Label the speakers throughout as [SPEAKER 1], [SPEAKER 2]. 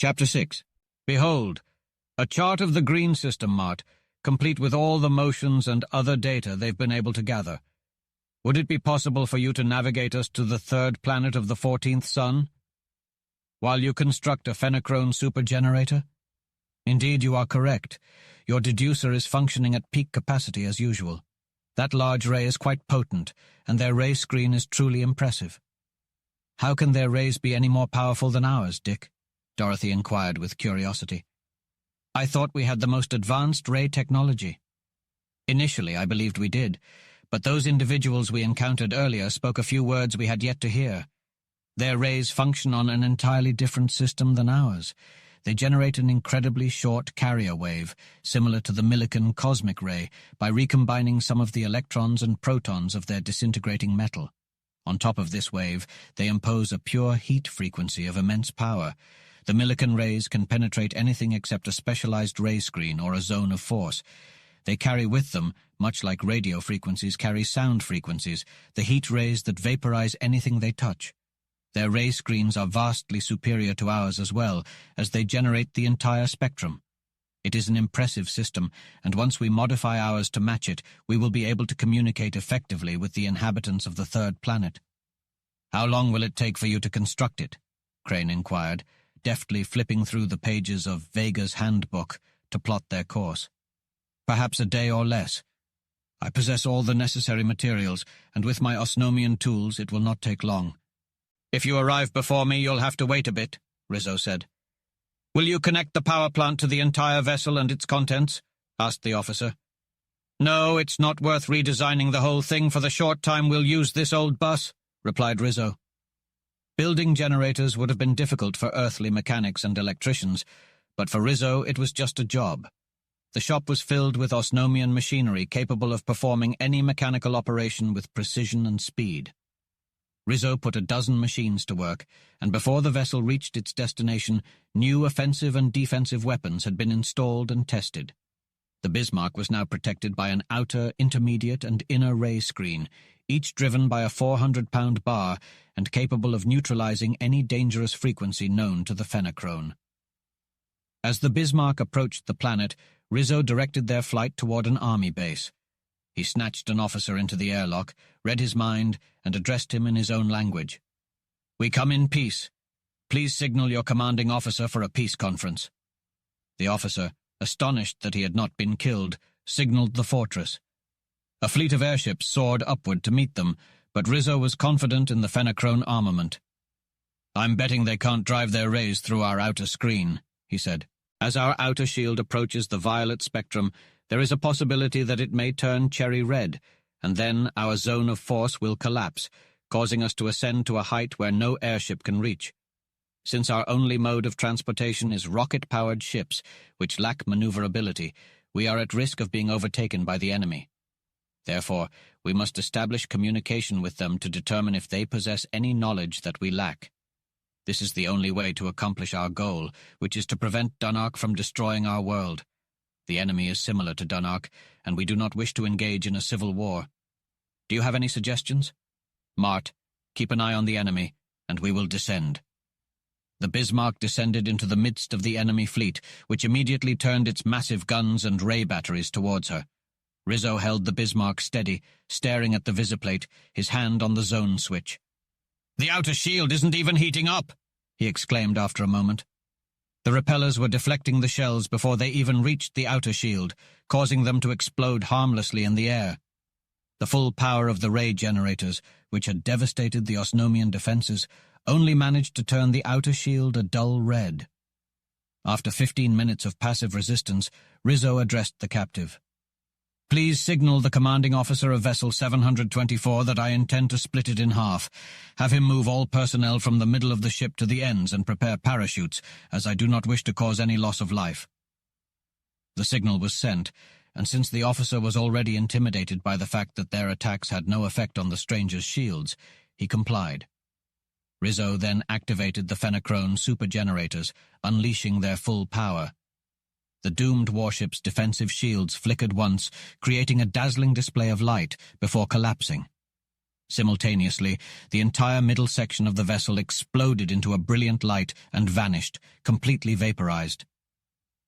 [SPEAKER 1] Chapter 6. Behold, a chart of the green system, Mart, complete with all the motions and other data they've been able to gather. Would it be possible for you to navigate us to the third planet of the 14th sun, while you construct a phenochrone supergenerator? Indeed, you are correct. Your deducer is functioning at peak capacity as usual. That large ray is quite potent, and their ray screen is truly impressive. How can their rays be any more powerful than ours, Dick? Dorothy inquired with curiosity. I thought we had the most advanced ray technology. Initially, I believed we did, but those individuals we encountered earlier spoke a few words we had yet to hear. Their rays function on an entirely different system than ours. They generate an incredibly short carrier wave, similar to the Millikan cosmic ray, by recombining some of the electrons and protons of their disintegrating metal. On top of this wave, they impose a pure heat frequency of immense power. The Millikan rays can penetrate anything except a specialized ray screen or a zone of force. They carry with them, much like radio frequencies carry sound frequencies, the heat rays that vaporize anything they touch. Their ray screens are vastly superior to ours as well, as they generate the entire spectrum. It is an impressive system, and once we modify ours to match it, we will be able to communicate effectively with the inhabitants of the third planet. How long will it take for you to construct it? Crane inquired, deftly flipping through the pages of Vega's handbook to plot their course. Perhaps a day or less. I possess all the necessary materials, and with my Osnomian tools it will not take long. If you arrive before me, you'll have to wait a bit, Rizzo said. Will you connect the power plant to the entire vessel and its contents? Asked the officer. No, it's not worth redesigning the whole thing for the short time we'll use this old bus, replied Rizzo. Building generators would have been difficult for earthly mechanics and electricians, but for Rizzo it was just a job. The shop was filled with Osnomian machinery capable of performing any mechanical operation with precision and speed. Rizzo put a dozen machines to work, and before the vessel reached its destination, new offensive and defensive weapons had been installed and tested. The Bismark was now protected by an outer, intermediate, and inner ray screen, each driven by a 400-pound bar and capable of neutralizing any dangerous frequency known to the phenochrone. As the Bismark approached the planet, Rizzo directed their flight toward an army base. He snatched an officer into the airlock, read his mind, and addressed him in his own language. We come in peace. Please signal your commanding officer for a peace conference. The officer, astonished that he had not been killed, signaled the fortress. A fleet of airships soared upward to meet them, but Rizzo was confident in the phenochrone armament. I'm betting they can't drive their rays through our outer screen, he said. As our outer shield approaches the violet spectrum, there is a possibility that it may turn cherry red, and then our zone of force will collapse, causing us to ascend to a height where no airship can reach. Since our only mode of transportation is rocket-powered ships, which lack maneuverability, we are at risk of being overtaken by the enemy. Therefore, we must establish communication with them to determine if they possess any knowledge that we lack. This is the only way to accomplish our goal, which is to prevent Dunark from destroying our world. The enemy is similar to Dunark, and we do not wish to engage in a civil war. Do you have any suggestions? Mart, keep an eye on the enemy, and we will descend. The Bismarck descended into the midst of the enemy fleet, which immediately turned its massive guns and ray batteries towards her. Rizzo held the Bismarck steady, staring at the visiplate, his hand on the zone switch. The outer shield isn't even heating up, he exclaimed after a moment. The repellers were deflecting the shells before they even reached the outer shield, causing them to explode harmlessly in the air. The full power of the ray generators, which had devastated the Osnomian defenses, only managed to turn the outer shield a dull red. After 15 minutes of passive resistance, Rizzo addressed the captive. Please signal the commanding officer of Vessel 724 that I intend to split it in half. Have him move all personnel from the middle of the ship to the ends and prepare parachutes, as I do not wish to cause any loss of life. The signal was sent, and since the officer was already intimidated by the fact that their attacks had no effect on the strangers' shields, he complied. Rizzo then activated the phenochrone supergenerators, unleashing their full power. The doomed warship's defensive shields flickered once, creating a dazzling display of light before collapsing. Simultaneously, the entire middle section of the vessel exploded into a brilliant light and vanished, completely vaporized.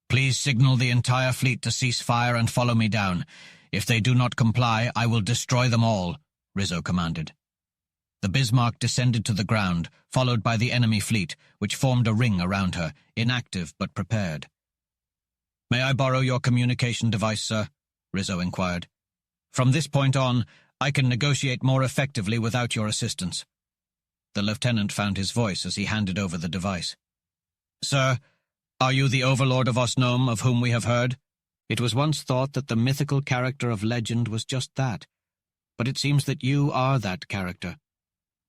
[SPEAKER 1] "Please signal the entire fleet to cease fire and follow me down. If they do not comply, I will destroy them all," Rizzo commanded. The Bismarck descended to the ground, followed by the enemy fleet, which formed a ring around her, inactive but prepared. "May I borrow your communication device, sir?" Rizzo inquired. "From this point on, I can negotiate more effectively without your assistance." The lieutenant found his voice as he handed over the device. "Sir, are you the overlord of Osnome of whom we have heard?" It was once thought that the mythical character of legend was just that, but it seems that you are that character.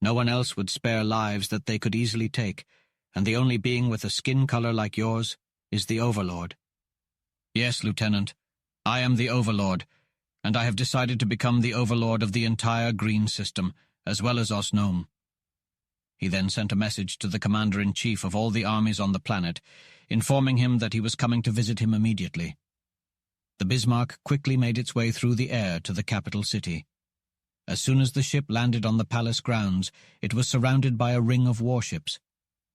[SPEAKER 1] No one else would spare lives that they could easily take, and the only being with a skin color like yours is the overlord. "Yes, Lieutenant, I am the overlord, and I have decided to become the overlord of the entire green system, as well as Osnome." He then sent a message to the commander-in-chief of all the armies on the planet, informing him that he was coming to visit him immediately. The Bismarck quickly made its way through the air to the capital city. As soon as the ship landed on the palace grounds, it was surrounded by a ring of warships.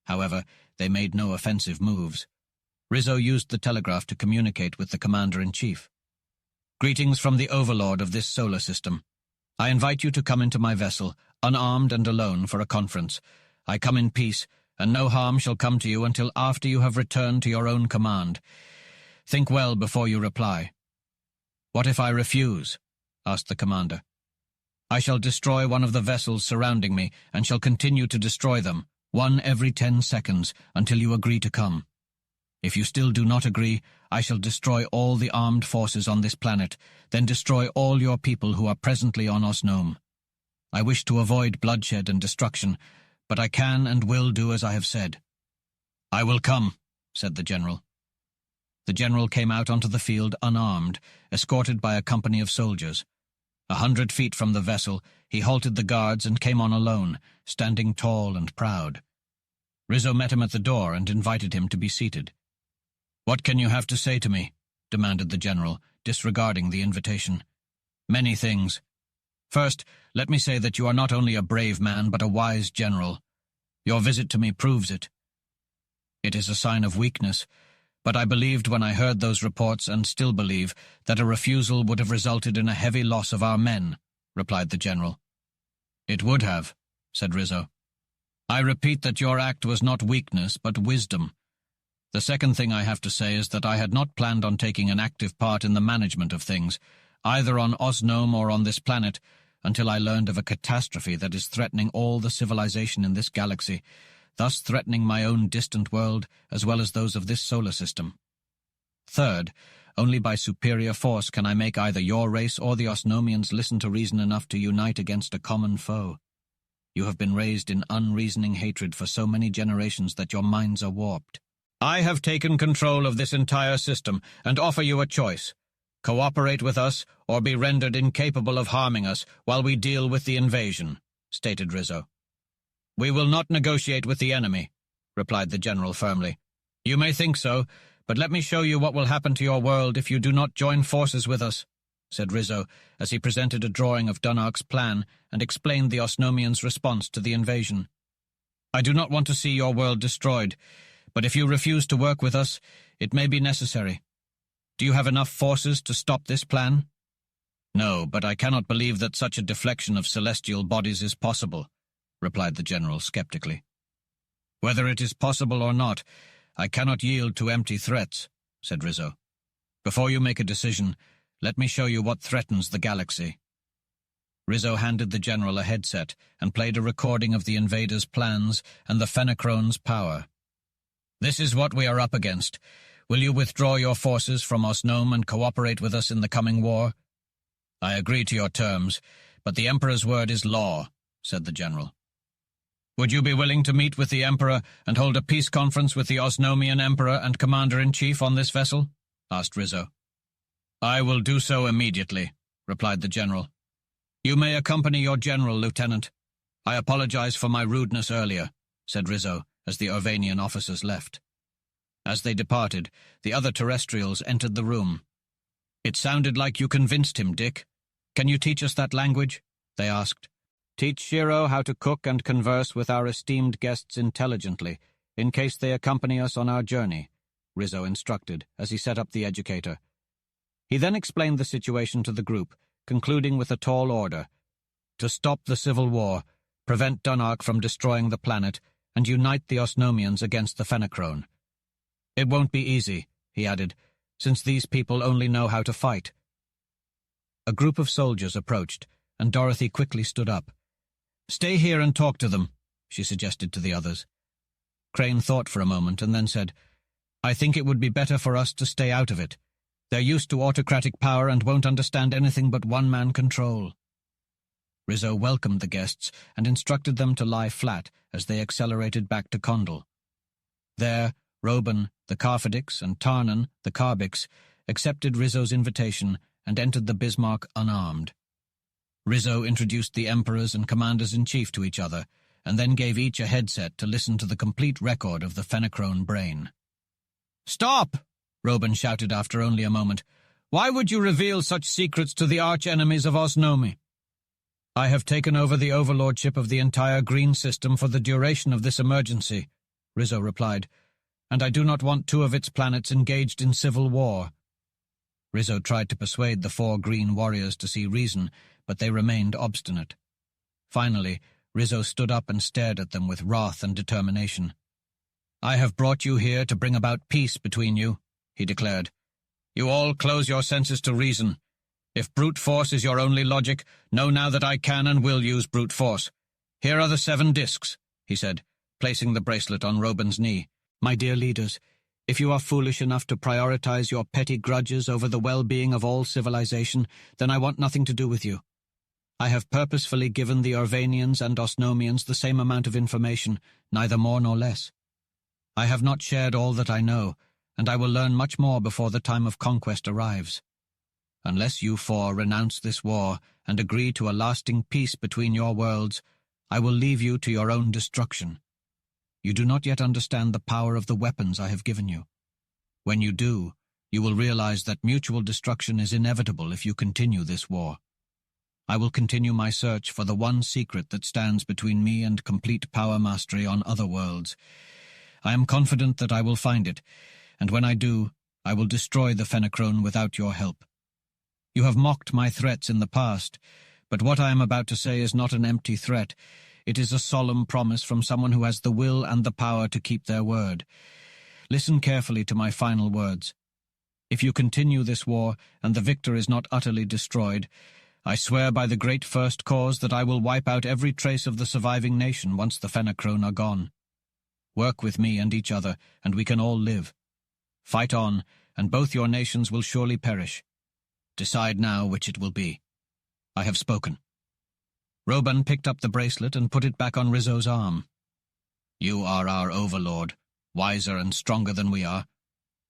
[SPEAKER 1] However, they made no offensive moves. Rizzo used the telegraph to communicate with the commander-in-chief. "Greetings from the overlord of this solar system. I invite you to come into my vessel, unarmed and alone, for a conference. I come in peace, and no harm shall come to you until after you have returned to your own command. Think well before you reply." "What if I refuse?" asked the commander. "I shall destroy one of the vessels surrounding me, and shall continue to destroy them, one every 10 seconds, until you agree to come. If you still do not agree, I shall destroy all the armed forces on this planet, then destroy all your people who are presently on Osnome. I wish to avoid bloodshed and destruction, but I can and will do as I have said." "I will come," said the general. The general came out onto the field unarmed, escorted by a company of soldiers. 100 feet from the vessel, he halted the guards and came on alone, standing tall and proud. Rizzo met him at the door and invited him to be seated. "What can you have to say to me?" demanded the general, disregarding the invitation. "Many things. First, let me say that you are not only a brave man, but a wise general. Your visit to me proves it. It is a sign of weakness, but I believed when I heard those reports, and still believe, that a refusal would have resulted in a heavy loss of our men," replied the general. "It would have," said Rizzo. "I repeat that your act was not weakness, but wisdom. The second thing I have to say is that I had not planned on taking an active part in the management of things, either on Osnome or on this planet, until I learned of a catastrophe that is threatening all the civilization in this galaxy, thus threatening my own distant world as well as those of this solar system. Third, only by superior force can I make either your race or the Osnomians listen to reason enough to unite against a common foe. You have been raised in unreasoning hatred for so many generations that your minds are warped. I have taken control of this entire system and offer you a choice. Cooperate with us or be rendered incapable of harming us while we deal with the invasion," stated Rizzo. "We will not negotiate with the enemy," replied the general firmly. "You may think so, but let me show you what will happen to your world if you do not join forces with us," said Rizzo, as he presented a drawing of Dunark's plan and explained the Osnomians' response to the invasion. "I do not want to see your world destroyed, but if you refuse to work with us, it may be necessary. Do you have enough forces to stop this plan?" "No, but I cannot believe that such a deflection of celestial bodies is possible," replied the general skeptically. "Whether it is possible or not, I cannot yield to empty threats," said Rizzo. "Before you make a decision, let me show you what threatens the galaxy." Rizzo handed the general a headset and played a recording of the invaders' plans and the Fenacrone's power. "This is what we are up against. Will you withdraw your forces from Osnome and cooperate with us in the coming war?" "I agree to your terms, but the Emperor's word is law," said the general. "Would you be willing to meet with the Emperor and hold a peace conference with the Osnomian Emperor and Commander-in-Chief on this vessel?" asked Rizzo. "I will do so immediately," replied the general. "You may accompany your general, Lieutenant. I apologize for my rudeness earlier," said Rizzo, as the Orvanian officers left. As they departed, the other terrestrials entered the room. "It sounded like you convinced him, Dick. Can you teach us that language?" they asked. Teach Shiro how to cook and converse with our esteemed guests intelligently, in case they accompany us on our journey, Rizzo instructed as he set up the educator. He then explained the situation to the group, concluding with a tall order: to stop the civil war, prevent Dunark from destroying the planet, and unite the Osnomians against the Fenachrone. It won't be easy, he added, since these people only know how to fight. A group of soldiers approached, and Dorothy quickly stood up. Stay here and talk to them, she suggested to the others. Crane thought for a moment and then said, I think it would be better for us to stay out of it. They're used to autocratic power and won't understand anything but one-man control. Rizzo welcomed the guests and instructed them to lie flat as they accelerated back to Kindle. There, Roban, the Carfadix, and Tarnan, the Carbix, accepted Rizzo's invitation and entered the Bismark unarmed. Rizzo introduced the emperors and commanders-in-chief to each other, and then gave each a headset to listen to the complete record of the Fenachrone brain. Stop! Roban shouted after only a moment. Why would you reveal such secrets to the arch-enemies of Osnomi? I have taken over the overlordship of the entire green system for the duration of this emergency, Rizzo replied, and I do not want two of its planets engaged in civil war. Rizzo tried to persuade the 4 green warriors to see reason, but they remained obstinate. Finally, Rizzo stood up and stared at them with wrath and determination. I have brought you here to bring about peace between you, he declared. You all close your senses to reason. If brute force is your only logic, know now that I can and will use brute force. Here are the 7 discs, he said, placing the bracelet on Roban's knee. My dear leaders, if you are foolish enough to prioritize your petty grudges over the well-being of all civilization, then I want nothing to do with you. I have purposefully given the Urvanians and Osnomians the same amount of information, neither more nor less. I have not shared all that I know, and I will learn much more before the time of conquest arrives. Unless you 4 renounce this war and agree to a lasting peace between your worlds, I will leave you to your own destruction. You do not yet understand the power of the weapons I have given you. When you do, you will realize that mutual destruction is inevitable if you continue this war. I will continue my search for the one secret that stands between me and complete power mastery on other worlds. I am confident that I will find it, and when I do, I will destroy the Fenachrone without your help. You have mocked my threats in the past, but what I am about to say is not an empty threat. It is a solemn promise from someone who has the will and the power to keep their word. Listen carefully to my final words. If you continue this war, and the victor is not utterly destroyed, I swear by the great first cause that I will wipe out every trace of the surviving nation once the Fenachrone are gone. Work with me and each other, and we can all live. Fight on, and both your nations will surely perish. Decide now which it will be. I have spoken. Roban picked up the bracelet and put it back on Rizzo's arm. You are our overlord, wiser and stronger than we are.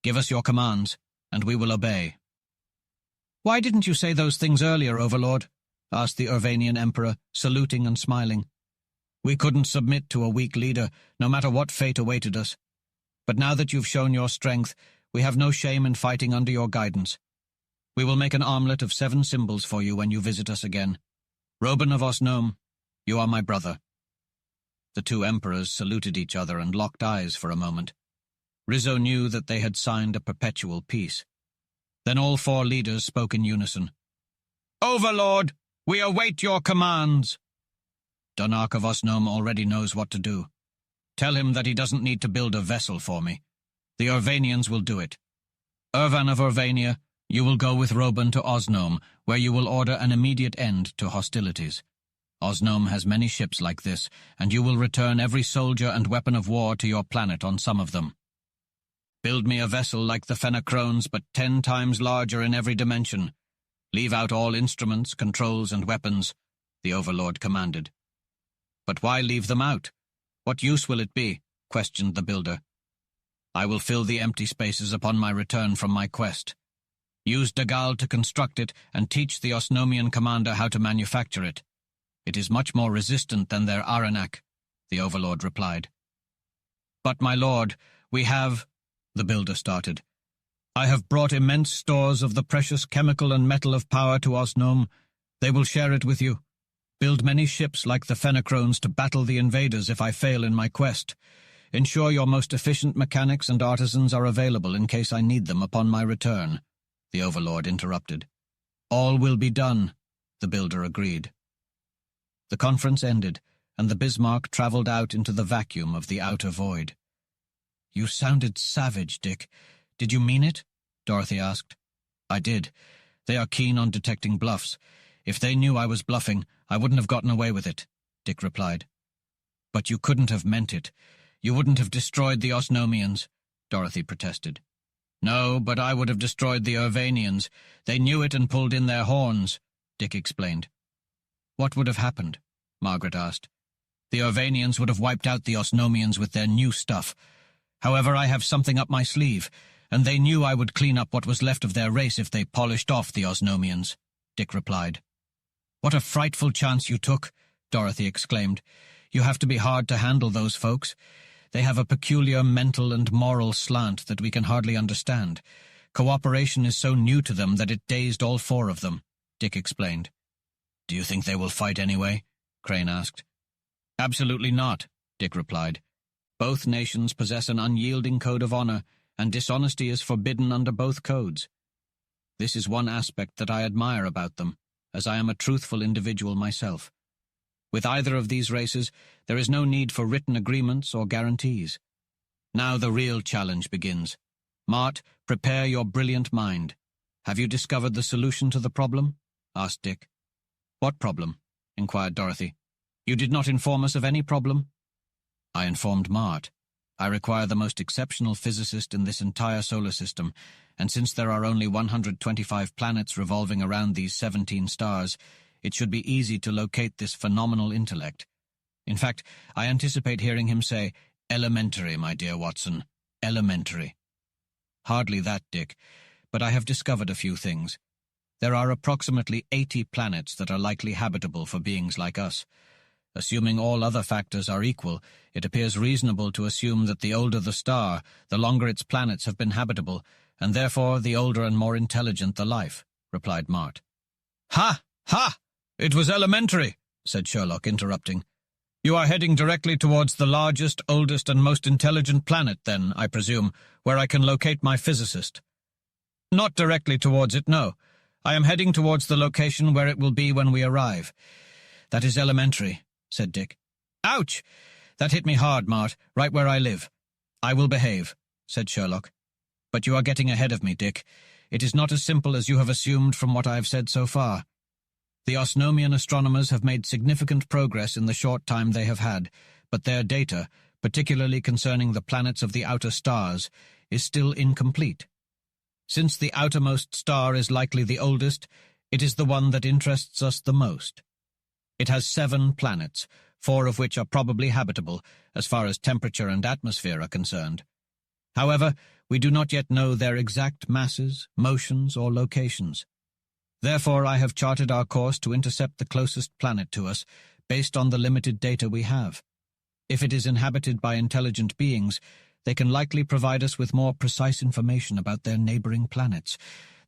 [SPEAKER 1] Give us your commands, and we will obey. Why didn't you say those things earlier, Overlord? Asked the Urvanian Emperor, saluting and smiling. We couldn't submit to a weak leader, no matter what fate awaited us. But now that you've shown your strength, we have no shame in fighting under your guidance. We will make an armlet of 7 symbols for you when you visit us again. Roban of Osnome, you are my brother. The 2 emperors saluted each other and locked eyes for a moment. Rizzo knew that they had signed a perpetual peace. Then all 4 leaders spoke in unison. Overlord, we await your commands. Dunark of Osnome already knows what to do. Tell him that he doesn't need to build a vessel for me. The Urvanians will do it. Urvan of Urvania, you will go with Roban to Osnome, where you will order an immediate end to hostilities. Osnome has many ships like this, and you will return every soldier and weapon of war to your planet on some of them. Build me a vessel like the Fenachrone's, but 10 times larger in every dimension. Leave out all instruments, controls, and weapons, the Overlord commanded. But why leave them out? What use will it be? Questioned the builder. I will fill the empty spaces upon my return from my quest. Use Dagal to construct it and teach the Osnomian commander how to manufacture it. It is much more resistant than their Aranak, the Overlord replied. But, my lord, we have... the builder started. I have brought immense stores of the precious chemical and metal of power to Osnome. They will share it with you. Build many ships like the Fenacrones to battle the invaders if I fail in my quest. Ensure your most efficient mechanics and artisans are available in case I need them upon my return," the Overlord interrupted. "All will be done," the builder agreed. The conference ended, and the Bismarck traveled out into the vacuum of the outer void. "You sounded savage, Dick. Did you mean it?" Dorothy asked. "I did. They are keen on detecting bluffs. If they knew I was bluffing, I wouldn't have gotten away with it," Dick replied. "But you couldn't have meant it. You wouldn't have destroyed the Osnomians," Dorothy protested. "No, but I would have destroyed the Urvanians. They knew it and pulled in their horns," Dick explained. "What would have happened?" Margaret asked. "The Urvanians would have wiped out the Osnomians with their new stuff. However, I have something up my sleeve, and they knew I would clean up what was left of their race if they polished off the Osnomians," Dick replied. "What a frightful chance you took," Dorothy exclaimed. "You have to be hard to handle, those folks. They have a peculiar mental and moral slant that we can hardly understand. Cooperation is so new to them that it dazed all four of them," Dick explained. "Do you think they will fight anyway?" Crane asked. "Absolutely not," Dick replied. "Both nations possess an unyielding code of honor, and dishonesty is forbidden under both codes. This is one aspect that I admire about them, as I am a truthful individual myself. With either of these races, there is no need for written agreements or guarantees. Now the real challenge begins. Mart, prepare your brilliant mind. Have you discovered the solution to the problem?" asked Dick. "What problem?" inquired Dorothy. "You did not inform us of any problem?" "I informed Mart. I require the most exceptional physicist in this entire solar system, and since there are only 125 planets revolving around these 17 stars, it should be easy to locate this phenomenal intellect. In fact, I anticipate hearing him say, 'Elementary, my dear Watson, elementary.'" "Hardly that, Dick, but I have discovered a few things. There are approximately 80 planets that are likely habitable for beings like us. Assuming all other factors are equal, it appears reasonable to assume that the older the star, the longer its planets have been habitable, and therefore the older and more intelligent the life," replied Mart. "Ha! Ha! It was elementary," said Sherlock, interrupting. "You are heading directly towards the largest, oldest, and most intelligent planet, then, I presume, where I can locate my physicist." "Not directly towards it, no. I am heading towards the location where it will be when we arrive. That is elementary," said Dick. "Ouch! That hit me hard, Mart, right where I live." "I will behave," said Sherlock. "But you are getting ahead of me, Dick. It is not as simple as you have assumed from what I have said so far. The Osnomian astronomers have made significant progress in the short time they have had, but their data, particularly concerning the planets of the outer stars, is still incomplete. Since the outermost star is likely the oldest, it is the one that interests us the most. It has 7 planets, 4 of which are probably habitable, as far as temperature and atmosphere are concerned. However, we do not yet know their exact masses, motions, or locations. Therefore, I have charted our course to intercept the closest planet to us, based on the limited data we have. If it is inhabited by intelligent beings, they can likely provide us with more precise information about their neighboring planets.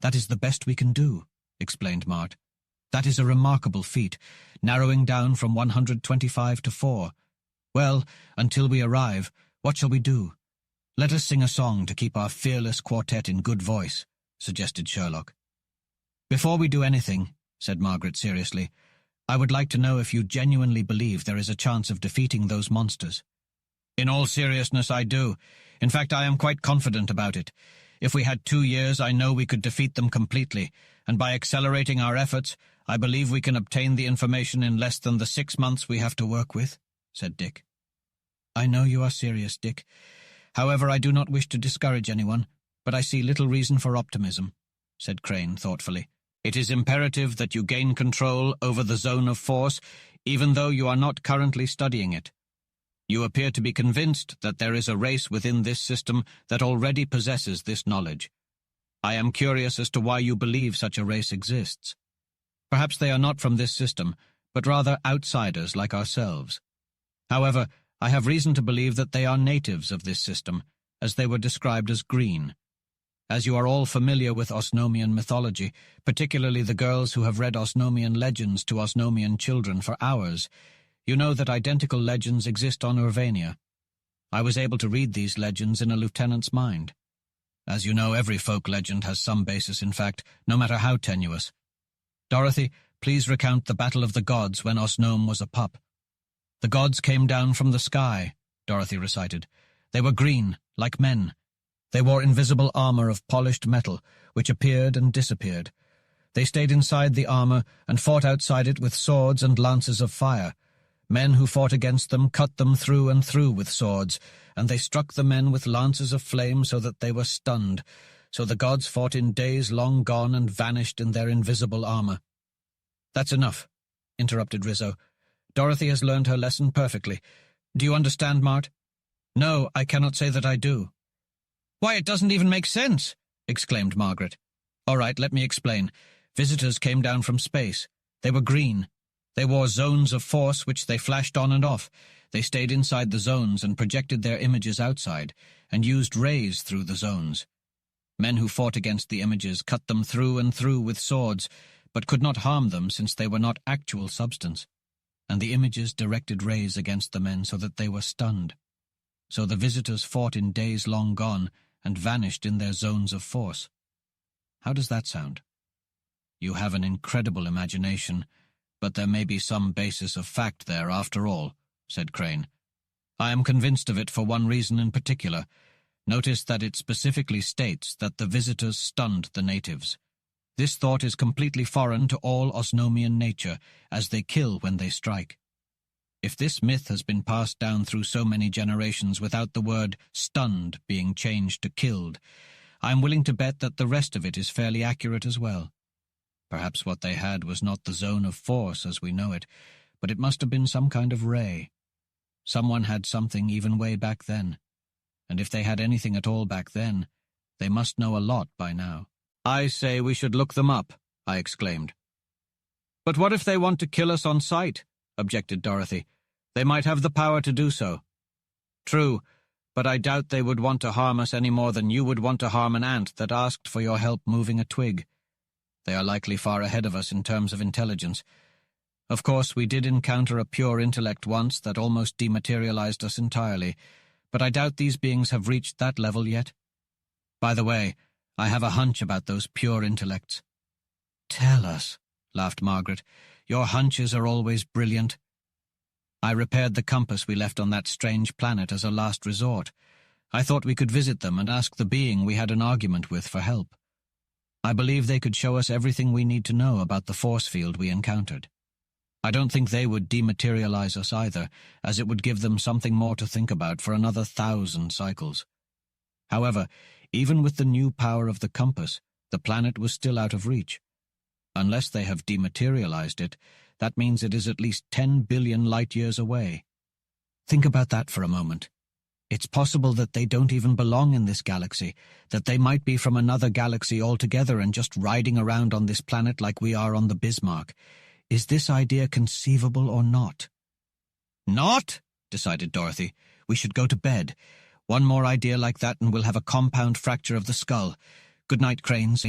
[SPEAKER 1] That is the best we can do," explained Mart. "That is a remarkable feat, narrowing down from 125 to 4. Well, until we arrive, what shall we do?" "Let us sing a song to keep our fearless quartet in good voice," suggested Sherlock. "Before we do anything," said Margaret seriously, "I would like to know if you genuinely believe there is a chance of defeating those monsters." "In all seriousness, I do. In fact, I am quite confident about it. If we had 2 years, I know we could defeat them completely, and by accelerating our efforts, I believe we can obtain the information in less than the 6 months we have to work with," said Dick. "I know you are serious, Dick. However, I do not wish to discourage anyone, but I see little reason for optimism," said Crane thoughtfully. "It is imperative that you gain control over the zone of force, even though you are not currently studying it. You appear to be convinced that there is a race within this system that already possesses this knowledge. I am curious as to why you believe such a race exists. Perhaps they are not from this system, but rather outsiders like ourselves. However, I have reason to believe that they are natives of this system, as they were described as green. As you are all familiar with Osnomian mythology, particularly the girls who have read Osnomian legends to Osnomian children for hours, you know that identical legends exist on Urvania. I was able to read these legends in a lieutenant's mind. As you know, every folk legend has some basis in fact, no matter how tenuous. Dorothy, please recount the Battle of the Gods when Osnome was a pup. The gods came down from the sky, Dorothy recited. They were green, like men. They wore invisible armor of polished metal, which appeared and disappeared. They stayed inside the armor and fought outside it with swords and lances of fire. Men who fought against them cut them through and through with swords, and they struck the men with lances of flame so that they were stunned. So the gods fought in days long gone and vanished in their invisible armor. That's enough, interrupted Rizzo. Dorothy has learned her lesson perfectly. Do you understand, Mart? No, I cannot say that I do. Why, it doesn't even make sense, exclaimed Margaret. All right, let me explain. Visitors came down from space. They were green. They wore zones of force which they flashed on and off. They stayed inside the zones and projected their images outside, and used rays through the zones. Men who fought against the images cut them through and through with swords, but could not harm them since they were not actual substance. And the images directed rays against the men so that they were stunned. So the visitors fought in days long gone and vanished in their zones of force. How does that sound? You have an incredible imagination, but there may be some basis of fact there after all, said Crane. I am convinced of it for one reason in particular. Notice that it specifically states that the visitors stunned the natives. This thought is completely foreign to all Osnomian nature, as they kill when they strike. If this myth has been passed down through so many generations without the word stunned being changed to killed, I am willing to bet that the rest of it is fairly accurate as well. Perhaps what they had was not the zone of force as we know it, but it must have been some kind of ray. Someone had something even way back then, and if they had anything at all back then, they must know a lot by now. I say we should look them up, I exclaimed. But what if they want to kill us on sight? Objected Dorothy. They might have the power to do so. True, but I doubt they would want to harm us any more than you would want to harm an ant that asked for your help moving a twig. They are likely far ahead of us in terms of intelligence. Of course, we did encounter a pure intellect once that almost dematerialized us entirely, but I doubt these beings have reached that level yet. By the way, I have a hunch about those pure intellects. Tell us, laughed Margaret. Your hunches are always brilliant. I repaired the compass we left on that strange planet as a last resort. I thought we could visit them and ask the being we had an argument with for help. I believe they could show us everything we need to know about the force field we encountered. I don't think they would dematerialize us either, as it would give them something more to think about for another 1,000 cycles. However, even with the new power of the compass, the planet was still out of reach. Unless they have dematerialized it, that means it is at least 10 billion light-years away. Think about that for a moment. It's possible that they don't even belong in this galaxy, that they might be from another galaxy altogether and just riding around on this planet like we are on the Bismarck. Is this idea conceivable or not? Not, decided Dorothy. We should go to bed. One more idea like that and we'll have a compound fracture of the skull. Good night, Cranes.